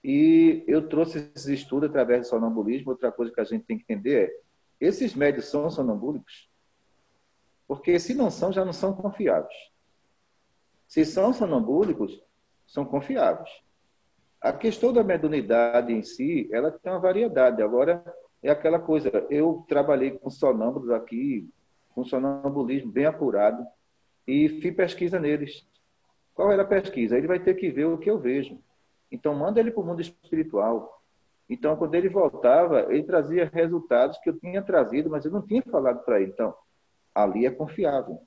e eu trouxe esses estudos através do sonambulismo. Outra coisa que a gente tem que entender é, esses médios são sonambúlicos? Porque se não são, já não são confiáveis. Se são sonambúlicos, são confiáveis. A questão da mediunidade em si, ela tem uma variedade. Agora, é aquela coisa, eu trabalhei com sonâmbulos aqui, com sonambulismo bem apurado, e fiz pesquisa neles. Qual era a pesquisa? Ele vai ter que ver o que eu vejo. Então, manda ele para o mundo espiritual. Então, quando ele voltava, ele trazia resultados que eu tinha trazido, mas eu não tinha falado para ele. Então, ali é confiável.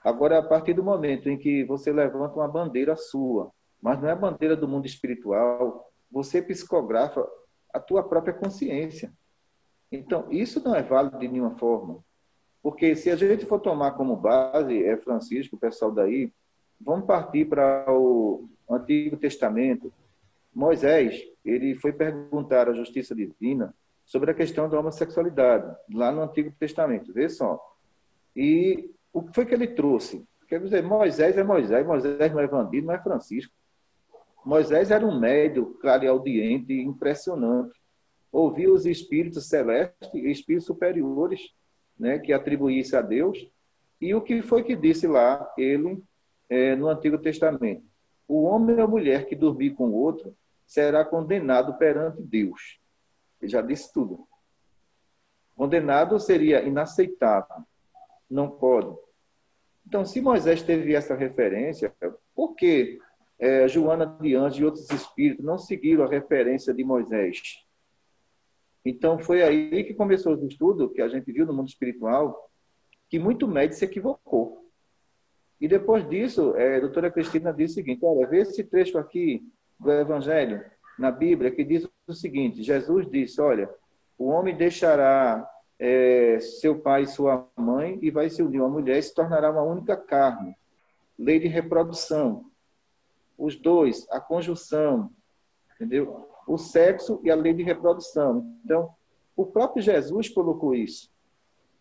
Agora, a partir do momento em que você levanta uma bandeira sua, mas não é a bandeira do mundo espiritual, você psicografa a tua própria consciência. Então, isso não é válido de nenhuma forma. Porque se a gente for tomar como base, Francisco, o pessoal daí, vamos partir para o Antigo Testamento. Moisés, ele foi perguntar à justiça divina sobre a questão da homossexualidade, lá no Antigo Testamento. Vê só. E o que foi que ele trouxe? Quer dizer, Moisés é Moisés, Moisés não é bandido, não é Francisco. Moisés era um médium clareaudiente impressionante. Ouvia os espíritos celestes e espíritos superiores, né, que atribuísse a Deus. E o que foi que disse lá ele no Antigo Testamento? O homem ou a mulher que dormir com o outro será condenado perante Deus. Ele já disse tudo. Condenado seria inaceitável. Não pode. Então, se Moisés teve essa referência, por que Joana de Ângeles e outros espíritos não seguiram a referência de Moisés? Então, foi aí que começou o estudo que a gente viu no mundo espiritual, que muito médico se equivocou. E depois disso, a doutora Cristina disse o seguinte, olha, vê esse trecho aqui do Evangelho, na Bíblia, que diz o seguinte, Jesus disse, olha, o homem deixará seu pai e sua mãe e vai se unir a uma mulher e se tornará uma única carne. Lei de reprodução. Os dois, a conjunção, entendeu? O sexo e a lei de reprodução. Então, o próprio Jesus colocou isso.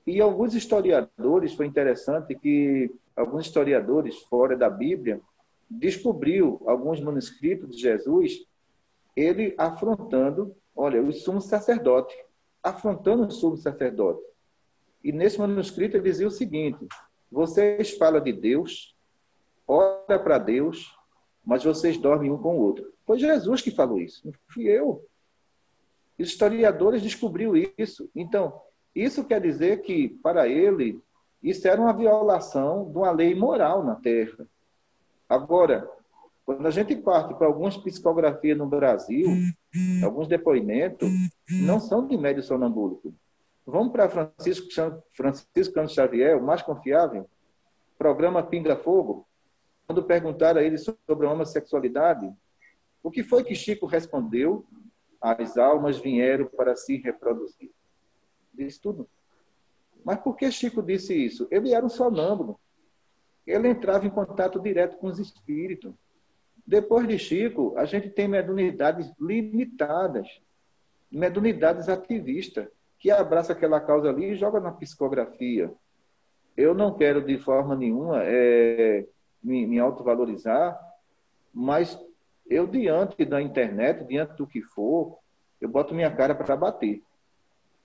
E alguns historiadores, foi interessante que alguns historiadores fora da Bíblia descobriu alguns manuscritos de Jesus, ele afrontando, olha, o sumo sacerdote, afrontando o sumo sacerdote. E nesse manuscrito ele dizia o seguinte, vocês falam de Deus, ora para Deus, mas vocês dormem um com o outro. Foi Jesus que falou isso, não fui eu. Os historiadores descobriram isso. Então, isso quer dizer que, para ele, isso era uma violação de uma lei moral na Terra. Agora, quando a gente parte para algumas psicografias no Brasil, alguns depoimentos, não são de médio sonambúlico. Vamos para Francisco Cândido Xavier, o mais confiável, programa Pinga Fogo, quando perguntaram a ele sobre a homossexualidade, o que foi que Chico respondeu? As almas vieram para se reproduzir. Disse tudo. Mas por que Chico disse isso? Ele era um sonâmbulo. Ele entrava em contato direto com os espíritos. Depois de Chico, a gente tem mediunidades limitadas, mediunidades ativistas, que abraça aquela causa ali e joga na psicografia. Eu não quero de forma nenhuma me autovalorizar, mas eu, diante da internet, diante do que for, eu boto minha cara para bater.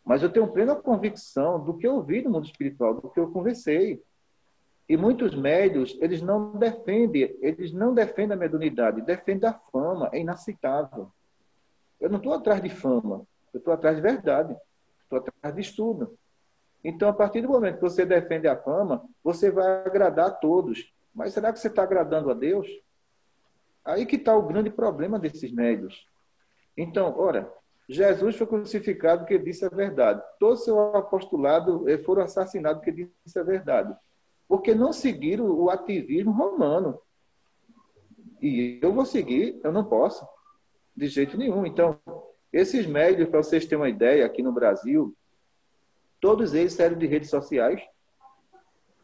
Mas eu tenho plena convicção do que eu vi no mundo espiritual, do que eu conversei. E muitos médios, eles não defendem a mediunidade, defendem a fama, é inaceitável. Eu não estou atrás de fama, eu estou atrás de verdade, estou atrás de estudo. Então, a partir do momento que você defende a fama, você vai agradar a todos. Mas será que você está agradando a Deus? Aí que está o grande problema desses médios. Então, ora, Jesus foi crucificado porque disse a verdade. Todo o seu apostolado foram assassinados porque disse a verdade. Porque não seguiram o ativismo romano. E eu vou seguir, eu não posso, de jeito nenhum. Então, esses médios, para vocês terem uma ideia, aqui no Brasil, todos eles saíram de redes sociais,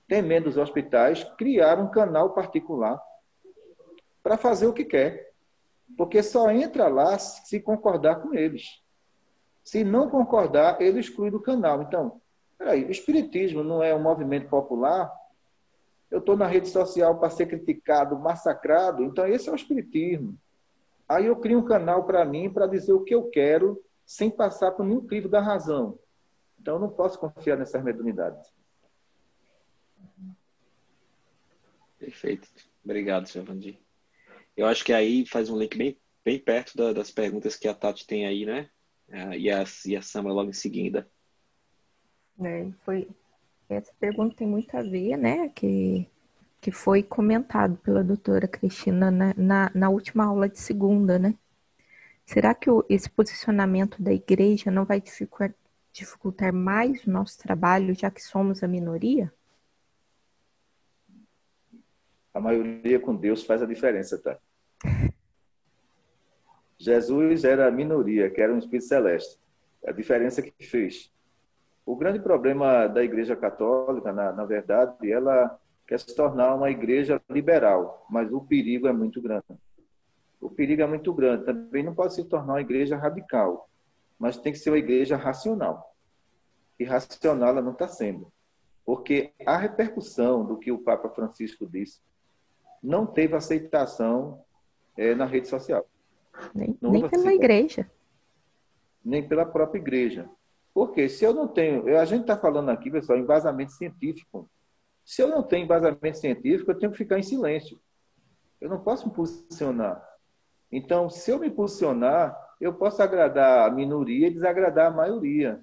temendo os hospitais, criaram um canal particular para fazer o que quer. Porque só entra lá se concordar com eles. Se não concordar, ele exclui do canal. Então, peraí, o espiritismo não é um movimento popular? Eu estou na rede social para ser criticado, massacrado, então esse é o espiritismo. Aí eu crio um canal para mim, para dizer o que eu quero, sem passar por nenhum crivo da razão. Então eu não posso confiar nessas mediunidades. Perfeito. Obrigado, Sr. Vandir. Eu acho que aí faz um link bem perto das perguntas que a Tati tem aí, né? E a Samara logo em seguida. Essa pergunta tem muito a ver, né? Que foi comentado pela doutora Cristina na última aula de segunda, né? Será que esse posicionamento da igreja não vai dificultar mais o nosso trabalho, já que somos a minoria? A maioria com Deus faz a diferença, tá? Jesus era a minoria, que era um espírito celeste. A diferença que fez. O grande problema da Igreja Católica, na verdade, ela quer se tornar uma igreja liberal, mas o perigo é muito grande. O perigo é muito grande. Também não pode se tornar uma igreja radical, mas tem que ser uma igreja racional. E racional ela não está sendo. Porque a repercussão do que o Papa Francisco disse não teve aceitação na rede social. Nem pela igreja. Nem pela própria igreja. Porque se eu não tenho... A gente está falando aqui, pessoal, embasamento científico. Se eu não tenho embasamento científico, eu tenho que ficar em silêncio. Eu não posso me posicionar. Então, se eu me posicionar, eu posso agradar a minoria e desagradar a maioria.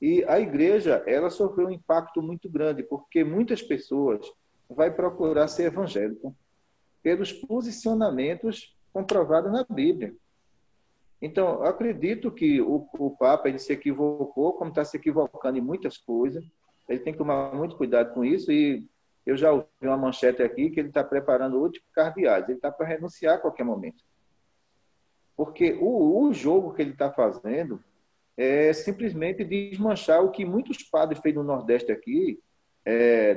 E a igreja, ela sofreu um impacto muito grande, porque muitas pessoas vão procurar ser evangélico pelos posicionamentos comprovados na Bíblia. Então, eu acredito que o Papa ele se equivocou, como está se equivocando em muitas coisas. Ele tem que tomar muito cuidado com isso. E eu já ouvi uma manchete aqui que ele está preparando últimos cardeais. Ele está para renunciar a qualquer momento. Porque o jogo que ele está fazendo é simplesmente desmanchar o que muitos padres fez no Nordeste aqui.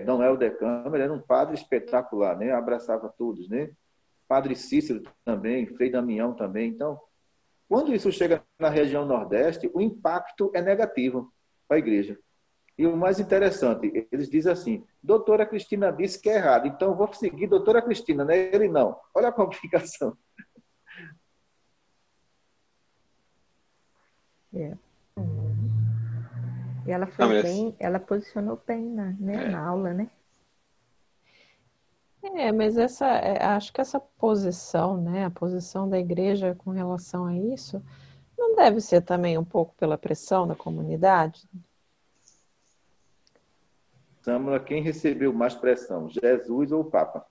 Dom Helder Câmara era um padre espetacular, né? Abraçava todos, né? Padre Cícero também, Frei Damião também. Então, quando isso chega na região Nordeste, o impacto é negativo para a igreja. E o mais interessante, eles dizem assim, doutora Cristina disse que é errado, então eu vou seguir doutora Cristina, né? Ele não. Olha a complicação. E ela ela posicionou bem na aula, né? Mas acho que essa posição, né, a posição da igreja com relação a isso, não deve ser também um pouco pela pressão da comunidade? Samara, quem recebeu mais pressão, Jesus ou o Papa?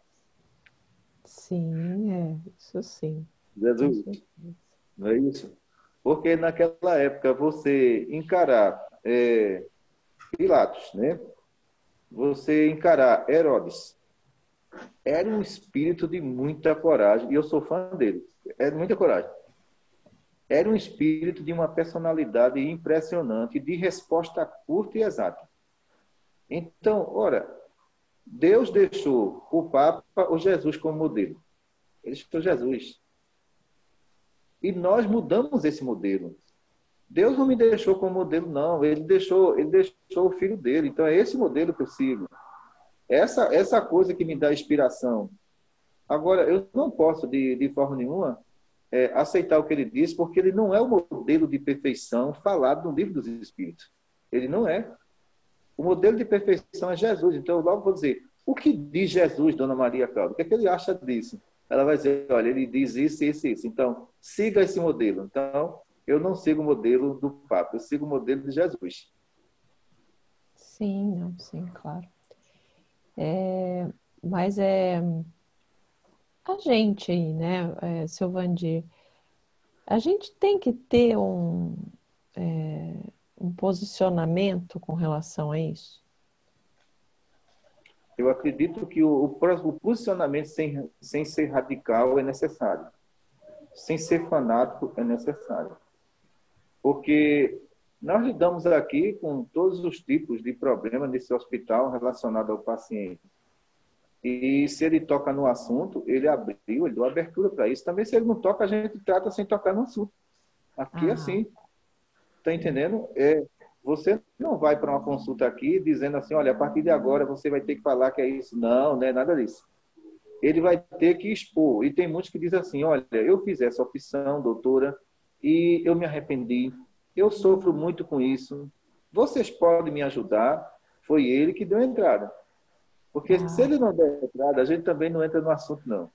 Sim, isso sim. Jesus, não é isso? Porque naquela época você encarar Pilatos, né? Você encarar Herodes, era um espírito de muita coragem, e eu sou fã dele, era muita coragem. Era um espírito de uma personalidade impressionante, de resposta curta e exata. Então, ora, Deus deixou o Papa ou Jesus como modelo. Ele deixou Jesus. E nós mudamos esse modelo. Deus não me deixou como modelo, não. Ele deixou o filho dele. Então, é esse modelo que eu sigo. Essa coisa que me dá inspiração. Agora, eu não posso, de forma nenhuma, aceitar o que ele diz, porque ele não é o modelo de perfeição falado no livro dos Espíritos. Ele não é. O modelo de perfeição é Jesus. Então, eu logo vou dizer, o que diz Jesus, Dona Maria Cláudia? O que é que ele acha disso? Ela vai dizer, olha, ele diz isso, isso e isso. Então, siga esse modelo. Então, eu não sigo o modelo do Papa, eu sigo o modelo de Jesus. Sim, não, sim, claro. Mas a gente aí, né, seu Vandir, a gente tem que ter um posicionamento com relação a isso? Eu acredito que o posicionamento sem ser radical é necessário. Sem ser fanático é necessário. Porque nós lidamos aqui com todos os tipos de problemas nesse hospital relacionado ao paciente. E se ele toca no assunto, ele deu abertura para isso. Também se ele não toca, a gente trata sem tocar no assunto. Aqui é assim. Está entendendo? Você não vai para uma consulta aqui dizendo assim, olha, a partir de agora você vai ter que falar que é isso. Não, não é nada disso. Ele vai ter que expor. E tem muitos que dizem assim, olha, eu fiz essa opção, doutora, e eu me arrependi. Eu sofro muito com isso. Vocês podem me ajudar? Foi ele que deu a entrada. Porque se ele não der a entrada, a gente também não entra no assunto, não.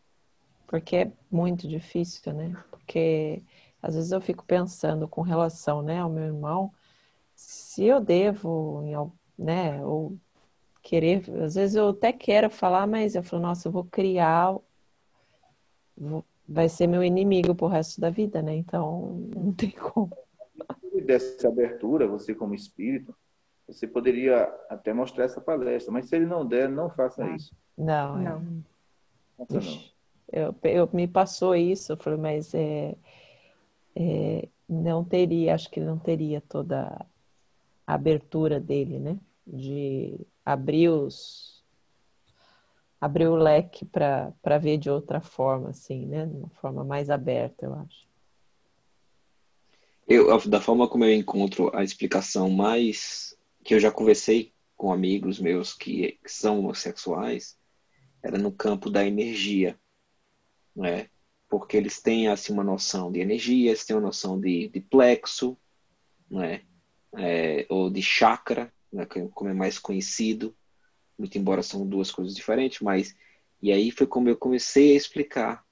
Porque é muito difícil, né? Porque às vezes eu fico pensando com relação, né, ao meu irmão, se eu devo, né, ou querer, às vezes eu até quero falar, mas eu falo, nossa, eu vou criar, vai ser meu inimigo pro resto da vida, né? Então, não tem como. Se desse abertura, você como espírito, você poderia até mostrar essa palestra, mas se ele não der, não faça isso. Não. Faça não. Eu me passou isso, eu falei, mas não teria, acho que não teria toda a abertura dele, né? De abrir o leque para ver de outra forma, assim, né? De uma forma mais aberta, eu acho. Da forma como eu encontro a explicação mais que eu já conversei com amigos meus que são homossexuais, era no campo da energia, né? Porque eles têm assim uma noção de energia, eles têm uma noção de plexo, né? Ou de chakra, né? Como é mais conhecido, muito embora são duas coisas diferentes, mas e aí foi como eu comecei a explicar,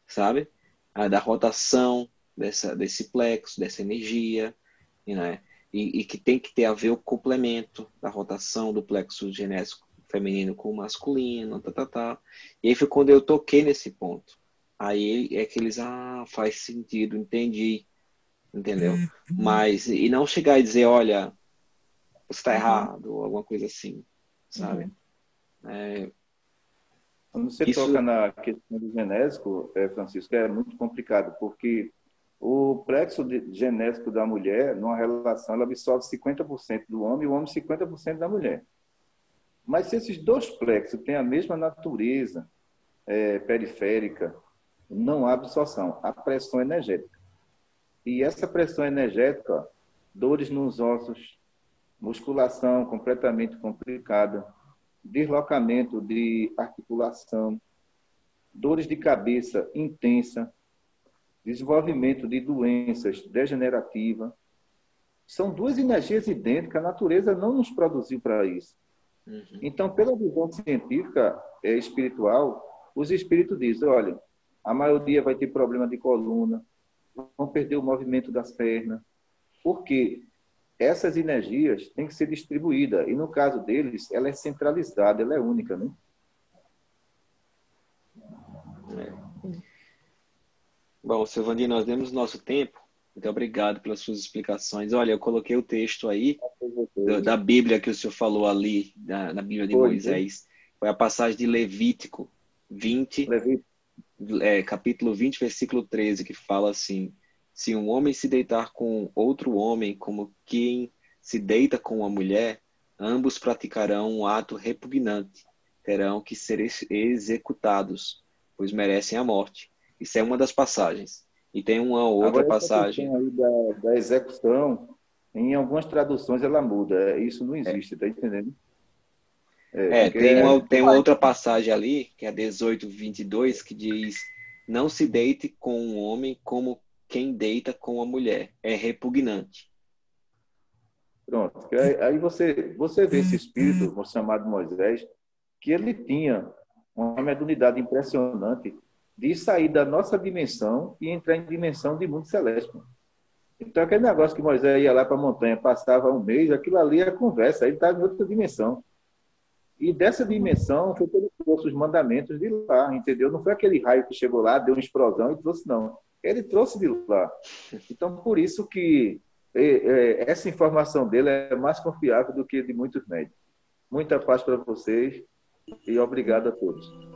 sabe? Da rotação desse plexo, dessa energia, né? E que tem que ter a ver o complemento da rotação do plexo genésico feminino com o masculino, E aí foi quando eu toquei nesse ponto. Aí é que eles, faz sentido, entendi, entendeu? Mas, e não chegar e dizer, olha, você está errado, ou alguma coisa assim, sabe? Quando você toca na questão do genésico, Francisco, é muito complicado, porque o plexo genésico da mulher, numa relação, ela absorve 50% do homem e o homem 50% da mulher. Mas se esses dois plexos têm a mesma natureza periférica, não há absorção, há pressão energética. E essa pressão energética, dores nos ossos, musculação completamente complicada, deslocamento de articulação, dores de cabeça intensa, desenvolvimento de doenças degenerativas. São duas energias idênticas, a natureza não nos produziu para isso. Então, pela visão científica espiritual, os espíritos dizem, olha, a maioria vai ter problema de coluna, vão perder o movimento das pernas, porque essas energias têm que ser distribuídas, e no caso deles, ela é centralizada, ela é única, né? Bom, seu Vandir, nós demos nosso tempo. Muito obrigado pelas suas explicações. Olha, eu coloquei o texto aí da Bíblia que o senhor falou ali, na Bíblia de Moisés. Foi a passagem de Levítico 20, capítulo 20, versículo 13, que fala assim: se um homem se deitar com outro homem como quem se deita com uma mulher, ambos praticarão um ato repugnante, terão que ser executados, pois merecem a morte. Isso é uma das passagens. E tem uma outra Agora, essa passagem. questão aí da execução, em algumas traduções ela muda. Isso não existe, tá entendendo? Porque Tem uma outra passagem ali, que é 18:22, que diz: não se deite com um homem como quem deita com a mulher. É repugnante. pronto. Aí você vê esse espírito chamado Moisés, que ele tinha uma mediunidade impressionante de sair da nossa dimensão e entrar em dimensão de mundo celeste. Então, aquele negócio que Moisés ia lá para a montanha, passava um mês, aquilo ali é conversa, ele estava em outra dimensão. E dessa dimensão foi que ele trouxe os mandamentos de lá, entendeu? Não foi aquele raio que chegou lá, deu uma explosão e trouxe, não. Ele trouxe de lá. Então, por isso que essa informação dele é mais confiável do que de muitos médicos. Muita paz para vocês e obrigado a todos.